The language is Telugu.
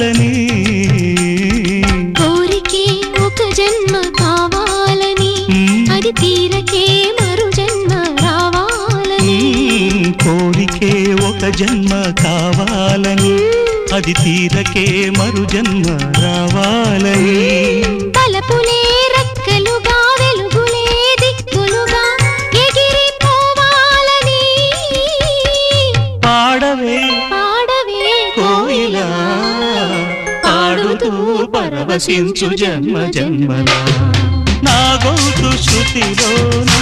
కావాలని కోరికే ఒక జన్మ కావాలని అది తీరకే మరు జన్మ రావాలని కోరికే ఒక జన్మ కావాలని అది తీరకే మరు జన్మ రావాలని బలపులే రెక్కలుగా వెలుగులే దిక్కులుగా ఎగిరిపోవాలని పాడవే పాడవే కోయిలా పాడుతూ పరవశించు జన్మ జన్మలా నా గౌతు శృతిలోనా